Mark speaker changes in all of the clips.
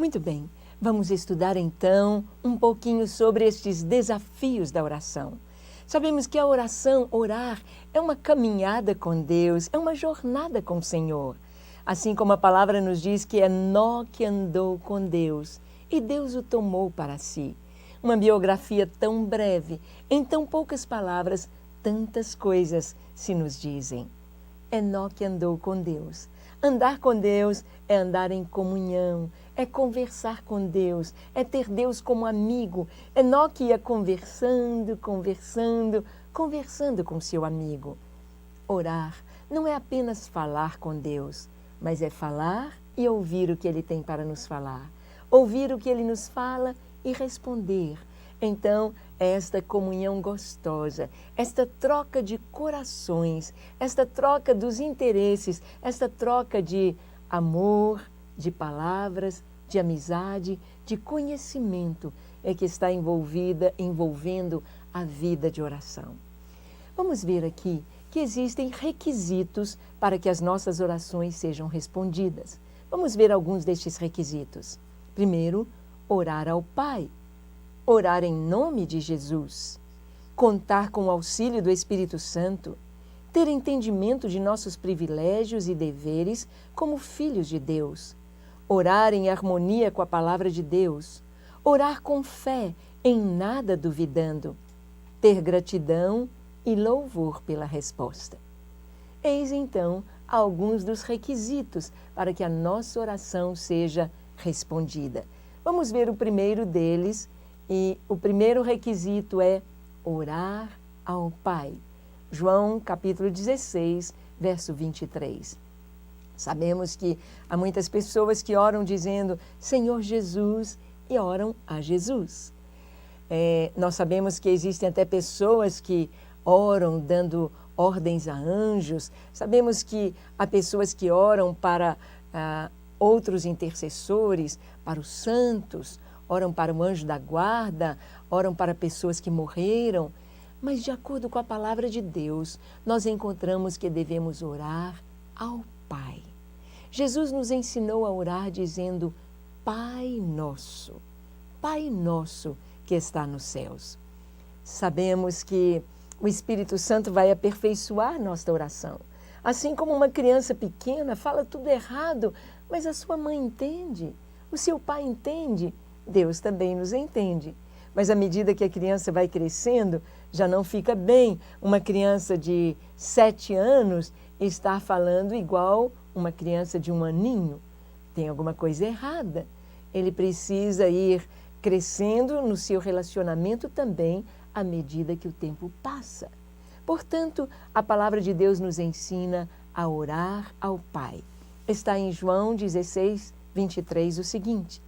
Speaker 1: Muito bem, vamos estudar então um pouquinho sobre estes desafios da oração. Sabemos que a oração, orar, é uma caminhada com Deus, é uma jornada com o Senhor. Assim como a palavra nos diz que é Nó que andou com Deus e Deus o tomou para si. Uma biografia tão breve, em tão poucas palavras, tantas coisas se nos dizem. Enoque andou com Deus. Andar com Deus é andar em comunhão, é conversar com Deus, é ter Deus como amigo. Enoque ia conversando com seu amigo. Orar não é apenas falar com Deus, mas é falar e ouvir o que Ele tem para nos falar. Ouvir o que Ele nos fala e responder. Então, esta comunhão gostosa, esta troca de corações, esta troca dos interesses, esta troca de amor, de palavras, de amizade, de conhecimento, é que está envolvendo a vida de oração. Vamos ver aqui que existem requisitos para que as nossas orações sejam respondidas. Vamos ver alguns destes requisitos. Primeiro, orar ao Pai. Orar em nome de Jesus, contar com o auxílio do Espírito Santo, ter entendimento de nossos privilégios e deveres como filhos de Deus, orar em harmonia com a palavra de Deus, orar com fé, em nada duvidando, ter gratidão e louvor pela resposta. Eis então alguns dos requisitos para que a nossa oração seja respondida. Vamos ver o primeiro deles. E o primeiro requisito é orar ao Pai. João capítulo 16, verso 23. Sabemos que há muitas pessoas que oram dizendo Senhor Jesus e oram a Jesus. Nós sabemos que existem até pessoas que oram dando ordens a anjos. Sabemos que há pessoas que oram para outros intercessores, para os santos, oram para o anjo da guarda, oram para pessoas que morreram. Mas de acordo com a palavra de Deus, nós encontramos que devemos orar ao Pai. Jesus nos ensinou a orar dizendo, Pai nosso que está nos céus. Sabemos que o Espírito Santo vai aperfeiçoar nossa oração. Assim como uma criança pequena fala tudo errado, mas a sua mãe entende, o seu pai entende, Deus também nos entende. Mas à medida que a criança vai crescendo, já não fica bem uma criança de 7 anos estar falando igual uma criança de 1 aninho. Tem alguma coisa errada. Ele precisa ir crescendo no seu relacionamento também à medida que o tempo passa. Portanto, a palavra de Deus nos ensina a orar ao Pai. Está em João 16, 23 o seguinte.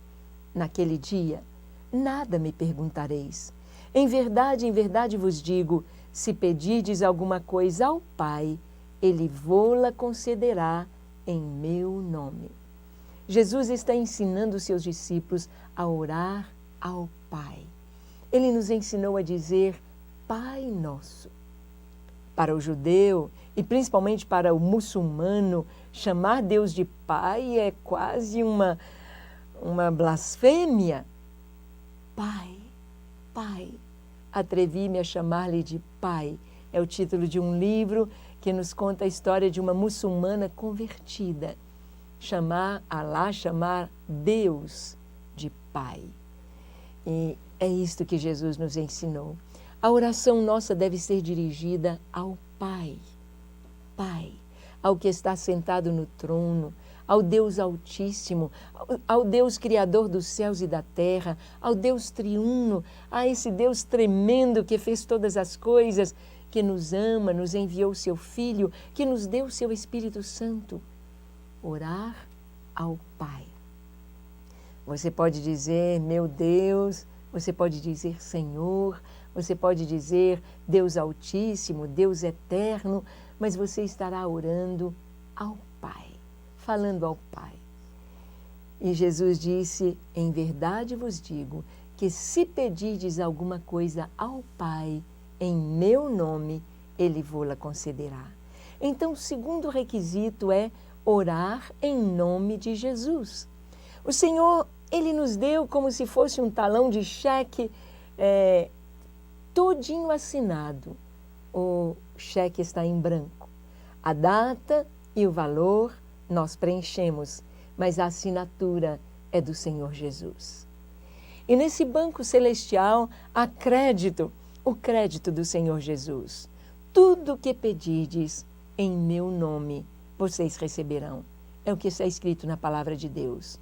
Speaker 1: Naquele dia, nada me perguntareis. Em verdade vos digo, se pedirdes alguma coisa ao Pai, Ele vô-la concederá em meu nome. Jesus está ensinando os seus discípulos a orar ao Pai. Ele nos ensinou a dizer Pai Nosso. Para o judeu e principalmente para o muçulmano, chamar Deus de Pai é quase uma blasfêmia. Pai, atrevi-me a chamar-lhe de Pai. É o título de um livro que nos conta a história de uma muçulmana convertida. Chamar Deus de Pai. E é isto que Jesus nos ensinou. A oração nossa deve ser dirigida ao Pai, ao que está sentado no trono, ao Deus Altíssimo, ao Deus Criador dos céus e da terra, ao Deus triuno, a esse Deus tremendo que fez todas as coisas, que nos ama, nos enviou o seu Filho, que nos deu o seu Espírito Santo. Orar ao Pai. Você pode dizer, meu Deus, você pode dizer Senhor, você pode dizer Deus Altíssimo, Deus Eterno, mas você estará orando ao Pai, falando ao Pai. E Jesus disse, em verdade vos digo, que se pedirdes alguma coisa ao Pai, em meu nome, Ele vô-la concederá. Então, o segundo requisito é orar em nome de Jesus. O Senhor Ele nos deu como se fosse um talão de cheque todinho assinado. O cheque está em branco. A data e o valor nós preenchemos, mas a assinatura é do Senhor Jesus. E nesse banco celestial há crédito, o crédito do Senhor Jesus. Tudo que pedirdes em meu nome, vocês receberão. É o que está escrito na palavra de Deus.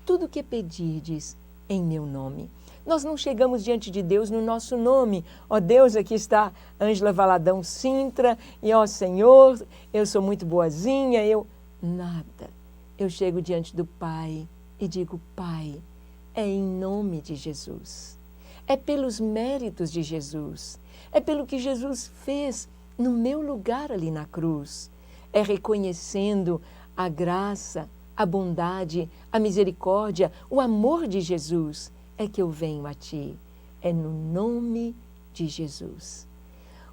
Speaker 1: Tudo que pedirdes em meu nome. Nós não chegamos diante de Deus no nosso nome. Ó Deus, aqui está Ângela Valadão Sintra, e ó Senhor, eu sou muito boazinha, Nada. Eu chego diante do Pai e digo, Pai, é em nome de Jesus. É pelos méritos de Jesus. É pelo que Jesus fez no meu lugar ali na cruz. É reconhecendo a graça, a bondade, a misericórdia, o amor de Jesus, é que eu venho a Ti. É no nome de Jesus.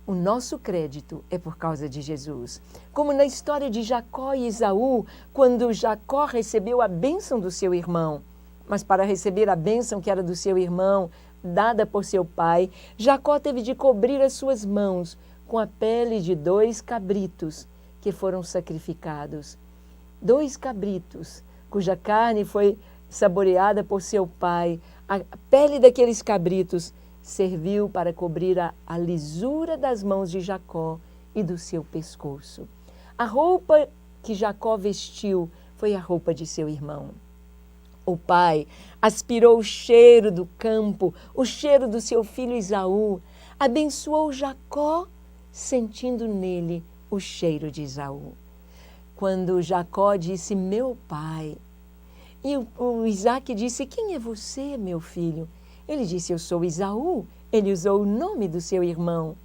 Speaker 1: O nosso crédito é por causa de Jesus. Como na história de Jacó e Esaú, quando Jacó recebeu a bênção do seu irmão, mas para receber a bênção que era do seu irmão, dada por seu pai, Jacó teve de cobrir as suas mãos com a pele de 2 cabritos que foram sacrificados. 2 cabritos, cuja carne foi saboreada por seu pai. A pele daqueles cabritos serviu para cobrir a lisura das mãos de Jacó e do seu pescoço. A roupa que Jacó vestiu foi a roupa de seu irmão. O pai aspirou o cheiro do campo, o cheiro do seu filho Esaú, abençoou Jacó, sentindo nele o cheiro de Esaú. Quando Jacó disse, meu pai, e o Isaac disse, quem é você, meu filho? Ele disse, eu sou Esaú. Ele usou o nome do seu irmão.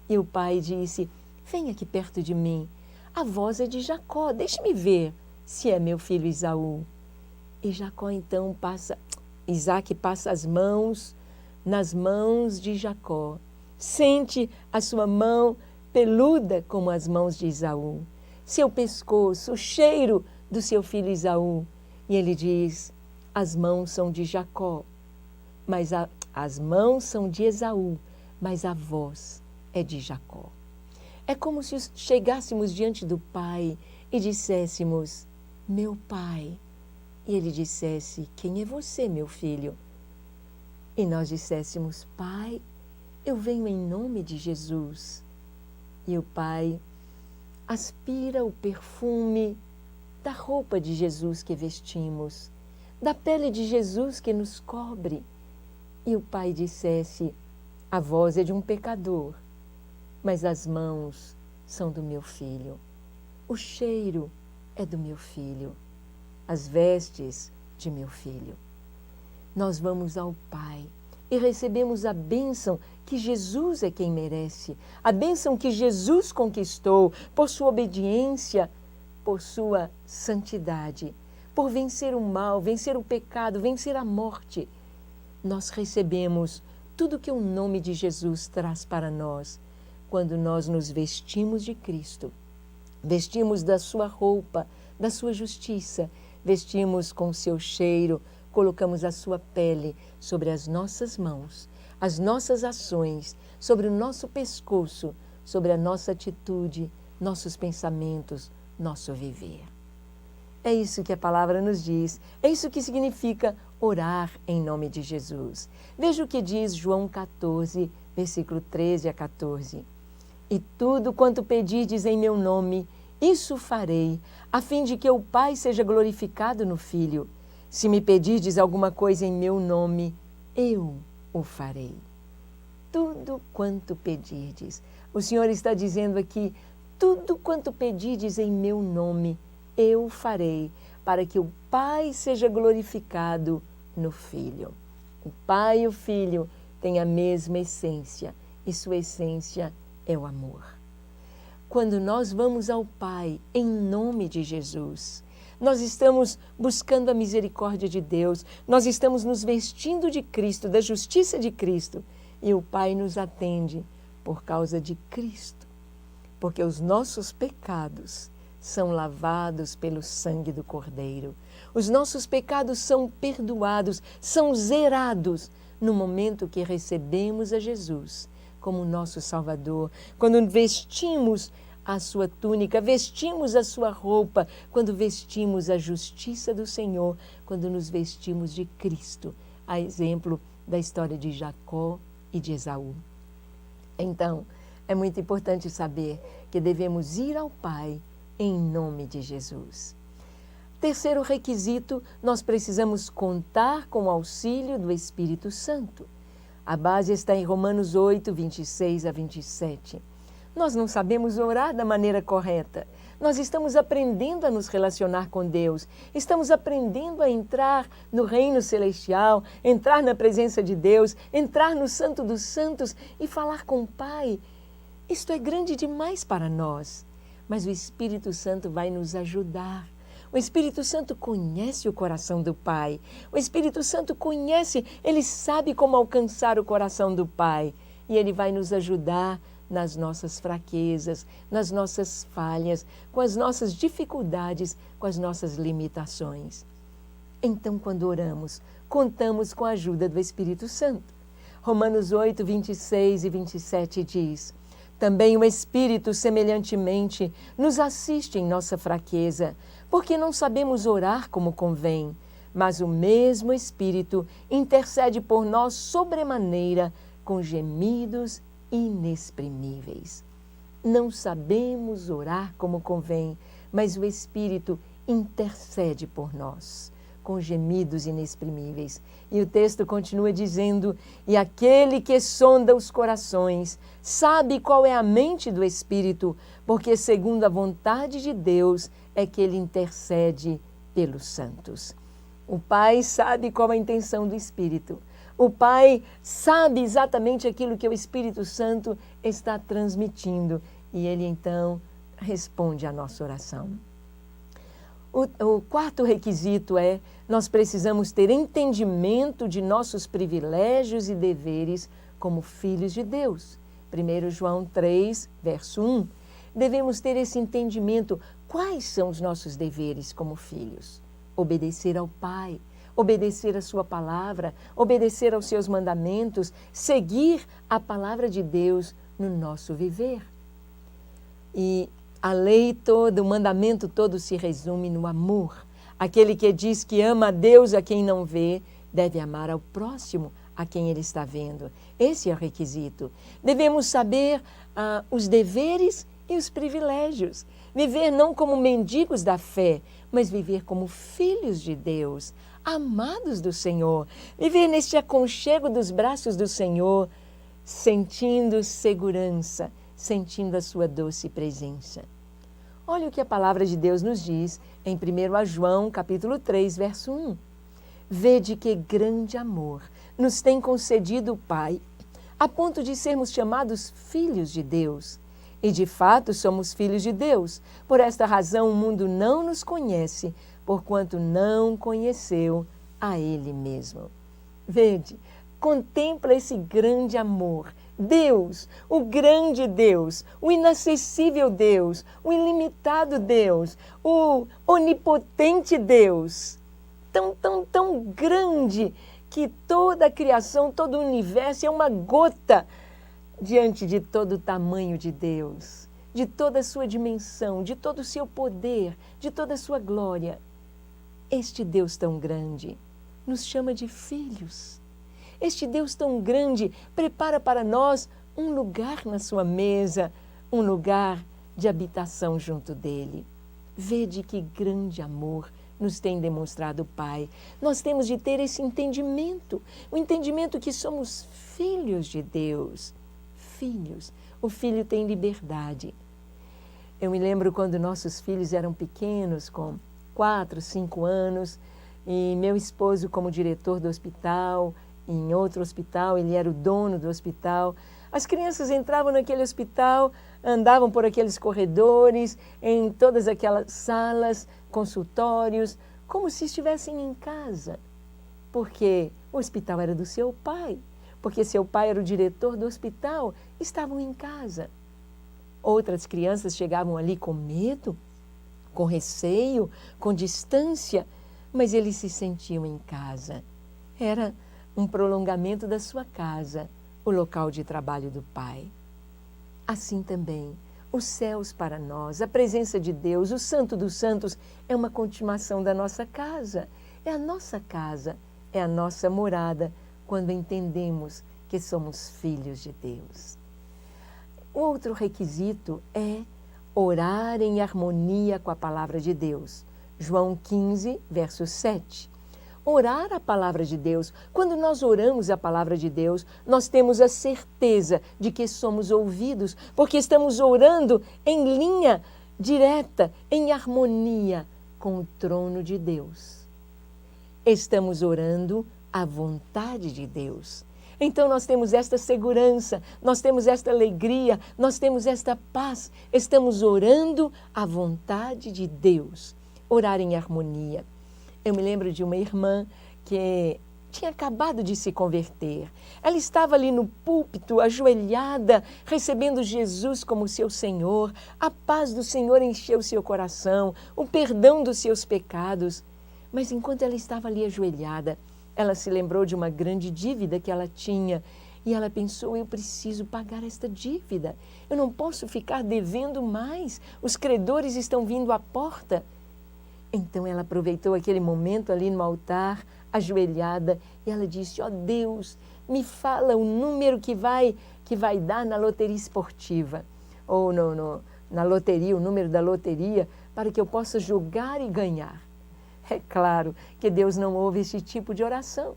Speaker 1: E o pai disse, vem aqui perto de mim. A voz é de Jacó, deixe-me ver se é meu filho Esaú. E Jacó então Isaac passa as mãos nas mãos de Jacó. Sente a sua mão peluda como as mãos de Esaú. Seu pescoço, o cheiro do seu filho Esaú. E ele diz, as mãos são de Jacó, mas as mãos são de Esaú, mas a voz é de Jacó. É como se chegássemos diante do Pai e disséssemos, meu Pai. E ele dissesse, quem é você, meu filho? E nós disséssemos, Pai, eu venho em nome de Jesus. E o Pai aspira o perfume da roupa de Jesus que vestimos, da pele de Jesus que nos cobre. E o Pai dissesse, a voz é de um pecador, mas as mãos são do meu filho. O cheiro é do meu filho, as vestes de meu filho. Nós vamos ao Pai e recebemos a bênção que Jesus é quem merece, a bênção que Jesus conquistou por sua obediência, por sua santidade, por vencer o mal, vencer o pecado, vencer a morte. Nós recebemos tudo que o nome de Jesus traz para nós quando nós nos vestimos de Cristo, vestimos da sua roupa, da sua justiça, vestimos com o seu cheiro, colocamos a sua pele sobre as nossas mãos, as nossas ações, sobre o nosso pescoço, sobre a nossa atitude, nossos pensamentos, nosso viver. É isso que a palavra nos diz, é isso que significa orar em nome de Jesus. Veja o que diz João 14, versículo 13 a 14. E tudo quanto pedirdes em meu nome, isso farei, a fim de que o Pai seja glorificado no Filho. Se me pedirdes alguma coisa em meu nome, eu o farei. Tudo quanto pedirdes. O Senhor está dizendo aqui, tudo quanto pedirdes em meu nome, eu farei, para que o Pai seja glorificado no Filho. O Pai e o Filho têm a mesma essência, e sua essência é o amor. Quando nós vamos ao Pai em nome de Jesus, nós estamos buscando a misericórdia de Deus, nós estamos nos vestindo de Cristo, da justiça de Cristo, e o Pai nos atende por causa de Cristo, porque os nossos pecados são lavados pelo sangue do Cordeiro. Os nossos pecados são perdoados, são zerados no momento que recebemos a Jesus como nosso Salvador, quando vestimos a sua túnica, vestimos a sua roupa, quando vestimos a justiça do Senhor, quando nos vestimos de Cristo, a exemplo da história de Jacó e de Esaú. Então, é muito importante saber que devemos ir ao Pai em nome de Jesus. Terceiro requisito, nós precisamos contar com o auxílio do Espírito Santo. A base está em Romanos 8, 26 a 27. Nós não sabemos orar da maneira correta. Nós estamos aprendendo a nos relacionar com Deus. Estamos aprendendo a entrar no reino celestial, entrar na presença de Deus, entrar no Santo dos Santos e falar com o Pai. Isto é grande demais para nós. Mas o Espírito Santo vai nos ajudar. O Espírito Santo conhece o coração do Pai. O Espírito Santo conhece, ele sabe como alcançar o coração do Pai. E ele vai nos ajudar nas nossas fraquezas, nas nossas falhas, com as nossas dificuldades, com as nossas limitações. Então, quando oramos, contamos com a ajuda do Espírito Santo. Romanos 8, 26 e 27 diz: também o Espírito, semelhantemente, nos assiste em nossa fraqueza, porque não sabemos orar como convém, mas o mesmo Espírito intercede por nós sobremaneira com gemidos inexprimíveis. Não sabemos orar como convém, mas o Espírito intercede por nós com gemidos inexprimíveis. E o texto continua dizendo: e aquele que sonda os corações sabe qual é a mente do Espírito, porque segundo a vontade de Deus é que ele intercede pelos santos. O Pai sabe qual a intenção do Espírito. O Pai sabe exatamente aquilo que o Espírito Santo está transmitindo e ele então responde à nossa oração. O quarto requisito é: nós precisamos ter entendimento de nossos privilégios e deveres como filhos de Deus. 1 João 3, verso 1. Devemos ter esse entendimento. Quais são os nossos deveres como filhos? Obedecer ao Pai, obedecer a sua palavra, obedecer aos seus mandamentos, seguir a palavra de Deus no nosso viver. E a lei toda, o mandamento todo se resume no amor. Aquele que diz que ama a Deus a quem não vê, deve amar ao próximo a quem ele está vendo. Esse é o requisito. Devemos saber os deveres e os privilégios. Viver não como mendigos da fé, mas viver como filhos de Deus, amados do Senhor. Viver neste aconchego dos braços do Senhor, sentindo segurança, sentindo a sua doce presença. Olha o que a palavra de Deus nos diz em 1 João, capítulo 3, verso 1. Vede que grande amor nos tem concedido o Pai, a ponto de sermos chamados filhos de Deus. E de fato somos filhos de Deus. Por esta razão o mundo não nos conhece, porquanto não conheceu a Ele mesmo. Vede, contempla esse grande amor. Deus, o grande Deus, o inacessível Deus, o ilimitado Deus, o onipotente Deus, tão grande que toda a criação, todo o universo é uma gota diante de todo o tamanho de Deus, de toda a sua dimensão, de todo o seu poder, de toda a sua glória. Este Deus tão grande nos chama de filhos. Este Deus tão grande prepara para nós um lugar na sua mesa, um lugar de habitação junto dele. Vede que grande amor nos tem demonstrado o Pai. Nós temos de ter esse entendimento, o entendimento que somos filhos de Deus. Filhos. O filho tem liberdade. Eu me lembro quando nossos filhos eram pequenos, com 4, 5 anos, e meu esposo como diretor do hospital, em outro hospital, ele era o dono do hospital. As crianças entravam naquele hospital, andavam por aqueles corredores, em todas aquelas salas, consultórios, como se estivessem em casa, porque o hospital era do seu pai, porque seu pai era o diretor do hospital, estavam em casa. Outras crianças chegavam ali com medo, com receio, com distância, mas eles se sentiam em casa. Era um prolongamento da sua casa, o local de trabalho do Pai. Assim também, os céus para nós, a presença de Deus, o Santo dos Santos, é uma continuação da nossa casa. É a nossa casa, é a nossa morada, quando entendemos que somos filhos de Deus. O outro requisito é orar em harmonia com a palavra de Deus. João 15, verso 7. Orar a palavra de Deus. Quando nós oramos a palavra de Deus, nós temos a certeza de que somos ouvidos, porque estamos orando em linha direta, em harmonia com o trono de Deus. Estamos orando a vontade de Deus. Então nós temos esta segurança, nós temos esta alegria, nós temos esta paz. Estamos orando a vontade de Deus. Orar em harmonia. Eu me lembro de uma irmã que tinha acabado de se converter. Ela estava ali no púlpito, ajoelhada, recebendo Jesus como seu Senhor. A paz do Senhor encheu seu coração, o perdão dos seus pecados. Mas enquanto ela estava ali ajoelhada, ela se lembrou de uma grande dívida que ela tinha. E ela pensou, eu preciso pagar esta dívida. Eu não posso ficar devendo mais. Os credores estão vindo à porta. Então ela aproveitou aquele momento ali no altar, ajoelhada, e ela disse, ó Deus, me fala o número que vai dar na loteria esportiva, ou na loteria, o número da loteria, para que eu possa jogar e ganhar. É claro que Deus não ouve esse tipo de oração.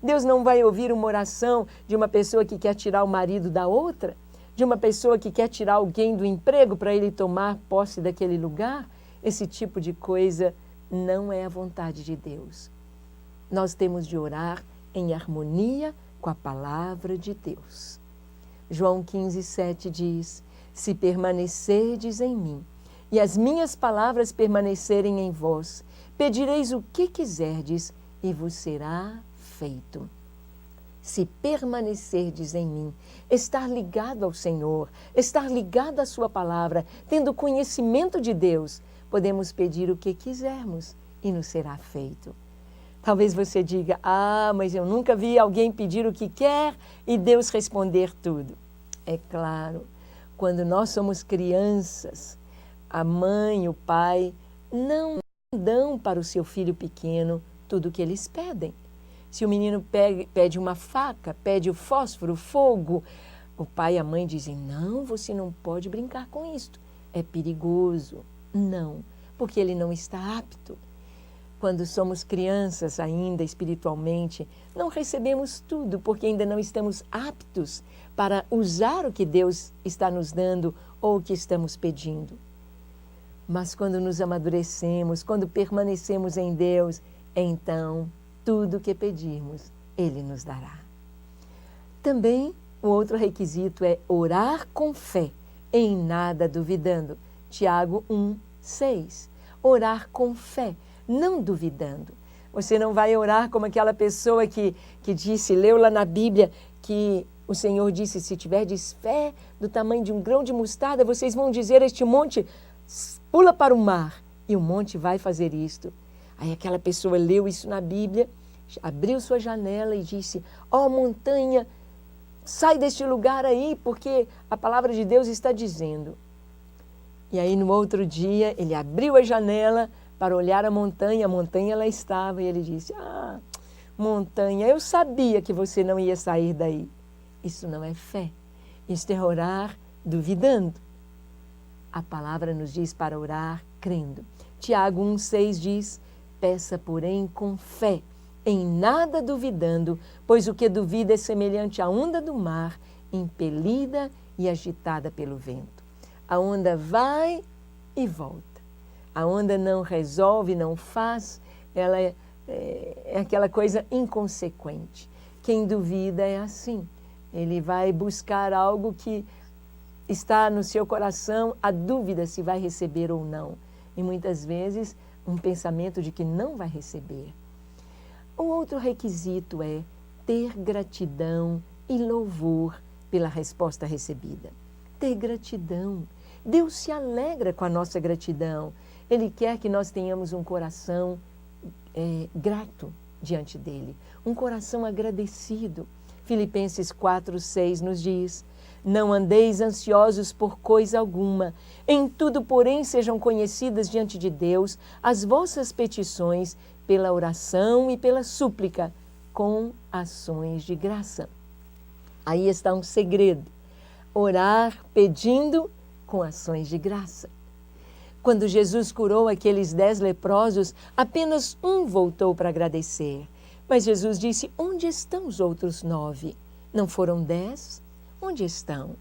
Speaker 1: Deus não vai ouvir uma oração de uma pessoa que quer tirar o marido da outra, de uma pessoa que quer tirar alguém do emprego para ele tomar posse daquele lugar. Esse tipo de coisa não é a vontade de Deus. Nós temos de orar em harmonia com a palavra de Deus. João 15, 7 diz, se permanecerdes em mim e as minhas palavras permanecerem em vós, pedireis o que quiserdes e vos será feito. Se permanecerdes em mim, estar ligado ao Senhor, estar ligado à sua palavra, tendo conhecimento de Deus, podemos pedir o que quisermos e nos será feito. Talvez você diga, mas eu nunca vi alguém pedir o que quer e Deus responder tudo. É claro, quando nós somos crianças, a mãe, o pai, não dão para o seu filho pequeno tudo o que eles pedem. Se o menino pede uma faca, pede o fósforo, o fogo, o pai e a mãe dizem, não, você não pode brincar com isto, é perigoso. Não, porque ele não está apto. Quando somos crianças ainda espiritualmente, não recebemos tudo, porque ainda não estamos aptos para usar o que Deus está nos dando ou o que estamos pedindo. Mas quando nos amadurecemos, quando permanecemos em Deus, então tudo o que pedirmos, Ele nos dará. Também o outro requisito é orar com fé, em nada duvidando. Tiago 1, 6. Orar com fé, não duvidando. Você não vai orar como aquela pessoa que disse, leu lá na Bíblia, que o Senhor disse, se tiverdes fé do tamanho de um grão de mostarda, vocês vão dizer a este monte, pula para o mar, e o monte vai fazer isto. Aí aquela pessoa leu isso na Bíblia, abriu sua janela e disse, ó montanha, sai deste lugar aí, porque a palavra de Deus está dizendo. E aí no outro dia ele abriu a janela para olhar a montanha lá estava, e ele disse, montanha, eu sabia que você não ia sair daí. Isso não é fé, isso é orar duvidando. A palavra nos diz para orar crendo. Tiago 1,6 diz, peça porém com fé, em nada duvidando, pois o que duvida é semelhante à onda do mar, impelida e agitada pelo vento. A onda vai e volta. A onda não resolve, não faz, ela é aquela coisa inconsequente. Quem duvida é assim. Ele vai buscar algo que está no seu coração, a dúvida se vai receber ou não. E muitas vezes um pensamento de que não vai receber. O outro requisito é ter gratidão e louvor pela resposta recebida. Ter gratidão. Deus se alegra com a nossa gratidão. Ele quer que nós tenhamos um coração grato diante dele, um coração agradecido. Filipenses 4:6 nos diz: não andeis ansiosos por coisa alguma, em tudo, porém, sejam conhecidas diante de Deus as vossas petições pela oração e pela súplica, com ações de graça. Aí está um segredo: orar pedindo com ações de graça. Quando Jesus curou aqueles 10 leprosos, apenas um voltou para agradecer. Mas Jesus disse: onde estão os outros 9? Não foram 10? Onde estão?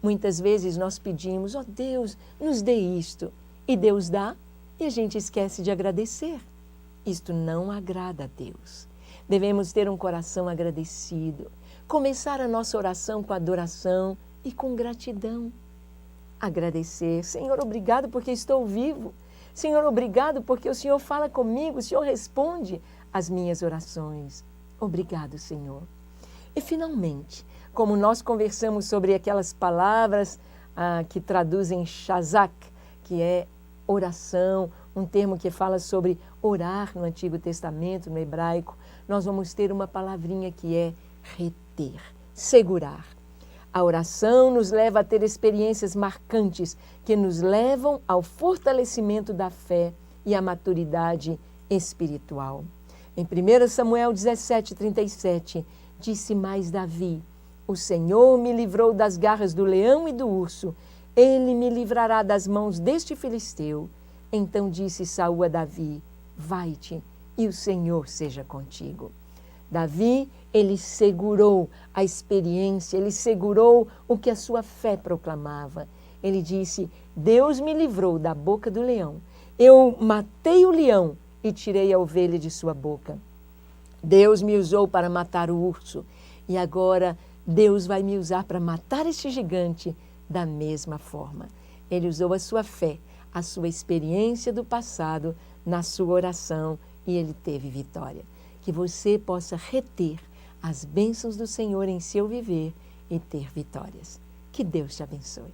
Speaker 1: Muitas vezes nós pedimos: ó Deus, nos dê isto. E Deus dá e a gente esquece de agradecer. Isto não agrada a Deus. Devemos ter um coração agradecido. Começar a nossa oração com adoração e com gratidão. Agradecer: Senhor, obrigado porque estou vivo. Senhor, obrigado porque o Senhor fala comigo, o Senhor responde às minhas orações. Obrigado, Senhor. E finalmente, como nós conversamos sobre aquelas palavras que traduzem shazak, que é oração, um termo que fala sobre orar no Antigo Testamento, no hebraico, nós vamos ter uma palavrinha que é reter, segurar. A oração nos leva a ter experiências marcantes que nos levam ao fortalecimento da fé e à maturidade espiritual. Em 1 Samuel 17:37, disse mais Davi: o Senhor me livrou das garras do leão e do urso, ele me livrará das mãos deste filisteu. Então disse Saul a Davi: vai-te, e o Senhor seja contigo. Davi, ele segurou a experiência, ele segurou o que a sua fé proclamava. Ele disse: Deus me livrou da boca do leão. Eu matei o leão e tirei a ovelha de sua boca. Deus me usou para matar o urso. E agora Deus vai me usar para matar este gigante da mesma forma. Ele usou a sua fé, a sua experiência do passado na sua oração e ele teve vitória. Que você possa reter as bênçãos do Senhor em seu viver e ter vitórias. Que Deus te abençoe.